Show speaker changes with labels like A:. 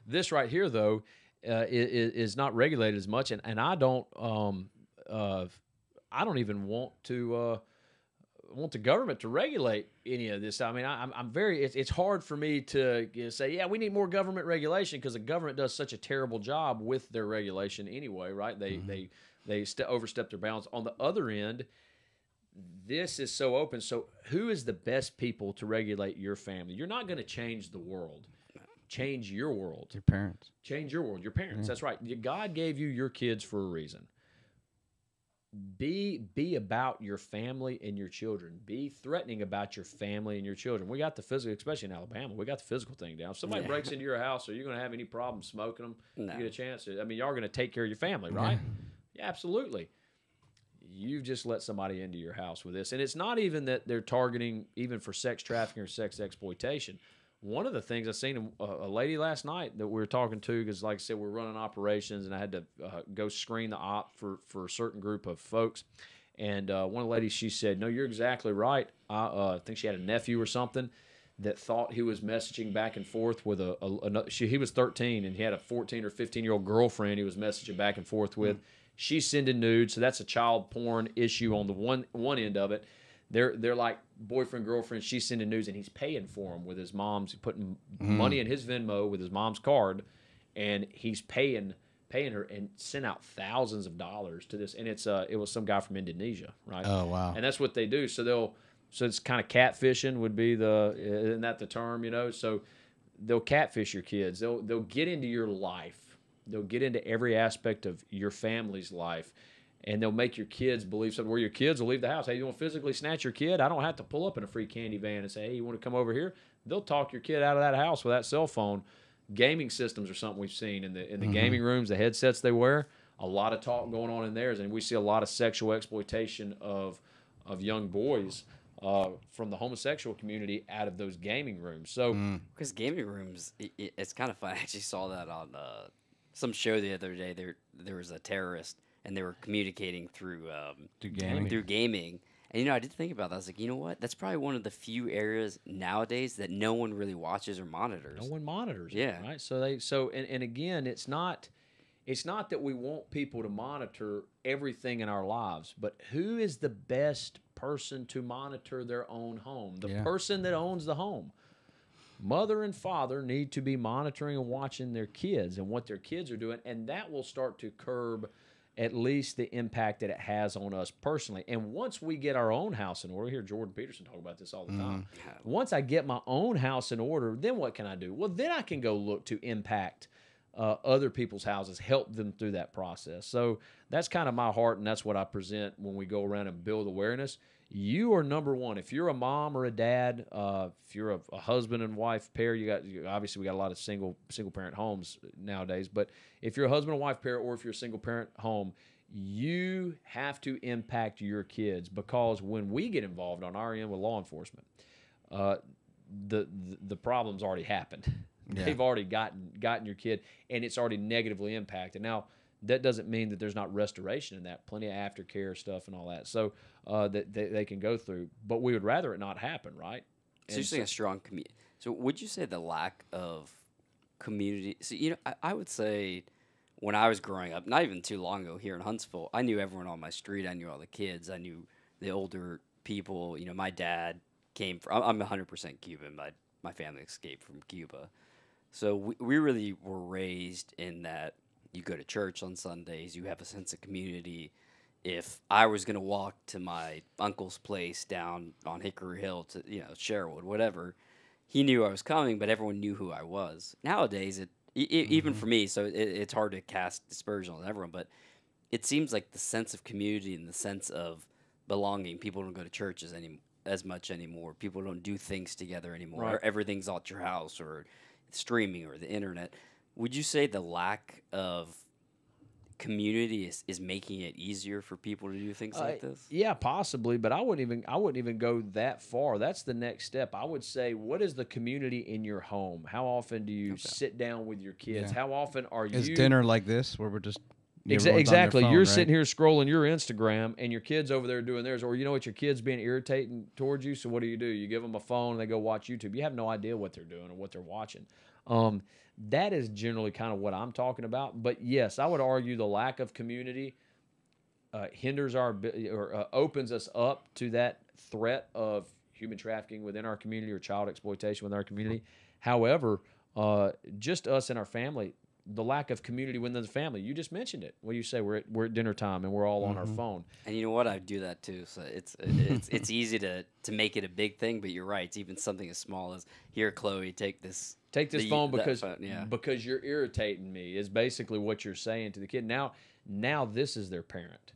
A: this right here, though, is not regulated as much, and I don't even want the government to regulate any of this. I mean, I'm very. It's hard for me to say, yeah, we need more government regulation because the government does such a terrible job with their regulation anyway, right? They overstep their bounds. On the other end, this is so open. So who is the best people to regulate your family? You're not going to change the world. Change your world.
B: Your parents.
A: Change your world. Your parents. That's right. God gave you your kids for a reason. Be about your family and your children. Be threatening about your family and your children. We got the physical, especially in Alabama, we got the physical thing down. If somebody breaks into your house, are you going to have any problem smoking them?
C: No.
A: You get a chance. I mean, y'all are going to take care of your family, right? Yeah, absolutely. You've just let somebody into your house with this. And it's not even that they're targeting even for sex trafficking or sex exploitation. One of the things I seen a lady last night that we were talking to, because like I said, we're running operations, and I had to go screen the op for a certain group of folks. And one of the ladies, she said, no, you're exactly right. I think she had a nephew or something that thought he was messaging back and forth with he was 13, and he had a 14 or 15-year-old girlfriend he was messaging back and forth with. She's sending nudes, so that's a child porn issue on the one end of it. They're like boyfriend, girlfriend. She's sending nudes, and he's paying for them with his mom's, putting money in his Venmo with his mom's card, and he's paying her and sent out thousands of dollars to this. And it was some guy from Indonesia, right?
B: Oh, wow.
A: And that's what they do. So it's kind of catfishing would be isn't that the term, you know? So they'll catfish your kids. They'll get into your life. They'll get into every aspect of your family's life. And they'll make your kids believe something where your kids will leave the house. Hey, you want to physically snatch your kid? I don't have to pull up in a free candy van and say, hey, you want to come over here? They'll talk your kid out of that house with that cell phone. Gaming systems are something we've seen in the gaming rooms, the headsets they wear. A lot of talk going on in there, and we see a lot of sexual exploitation of young boys from the homosexual community out of those gaming rooms. So,
C: because gaming rooms, it's kind of fun. I actually saw that on some show the other day. There was a terrorist, and they were communicating through gaming. And, I did think about that. I was like, you know what? That's probably one of the few areas nowadays that no one really watches or monitors.
A: No one monitors.
C: Yeah.
A: It, right. So again, it's not that we want people to monitor everything in our lives, but who is the best person to monitor their own home? The person that owns the home. Mother and father need to be monitoring and watching their kids and what their kids are doing, and that will start to curb at least the impact that it has on us personally. And once we get our own house in order, I hear Jordan Peterson talk about this all the time. Once I get my own house in order, then what can I do? Well, then I can go look to impact other people's houses, help them through that process. So that's kind of my heart, and that's what I present when we go around and build awareness. You are number one. If you're a mom or a dad, if you're a husband and wife pair, obviously we got a lot of single parent homes nowadays. But if you're a husband and wife pair, or if you're a single parent home, you have to impact your kids, because when we get involved on our end with law enforcement, the problem's already happened. Yeah. They've already gotten your kid, and it's already negatively impacted. Now, that doesn't mean that there's not restoration in that. Plenty of aftercare stuff and all that. So that they can go through. But we would rather it not happen, right?
C: So you're saying a strong community. So would you say the lack of community? So, I would say when I was growing up, not even too long ago here in Huntsville, I knew everyone on my street. I knew all the kids. I knew the older people. My dad came from, I'm 100% Cuban. My family escaped from Cuba. So we really were raised in that you go to church on Sundays, you have a sense of community. If I was going to walk to my uncle's place down on Hickory Hill to, Sherwood, whatever, he knew I was coming, but everyone knew who I was. Nowadays, even for me, so it's hard to cast dispersion on everyone, but it seems like the sense of community and the sense of belonging, people don't go to churches as much anymore. People don't do things together anymore.
A: Right.
C: Or everything's at your house or streaming or the internet. Would you say the lack of community is making it easier for people to do things like this?
A: Yeah, possibly, but I wouldn't even go that far. That's the next step. I would say, what is the community in your home? How often do you sit down with your kids? How often are you?
B: Is dinner like this where we're just
A: exactly?
B: Phone,
A: you're
B: right?
A: sitting here scrolling your Instagram, and your kids over there doing theirs, or your kid's being irritating towards you. So what do? You give them a phone, and they go watch YouTube. You have no idea what they're doing or what they're watching. That is generally kind of what I'm talking about. But yes, I would argue the lack of community hinders our or opens us up to that threat of human trafficking within our community or child exploitation within our community. However, just us and our family, the lack of community within the family. You just mentioned it. What do you say? We're at dinner time and we're all on our phone.
C: And you know what? I do that too. So it's easy to make it a big thing, but you're right. It's even something as small as, here, Chloe, take this
A: phone because you're irritating me. Is basically what you're saying to the kid. Now this is their parent.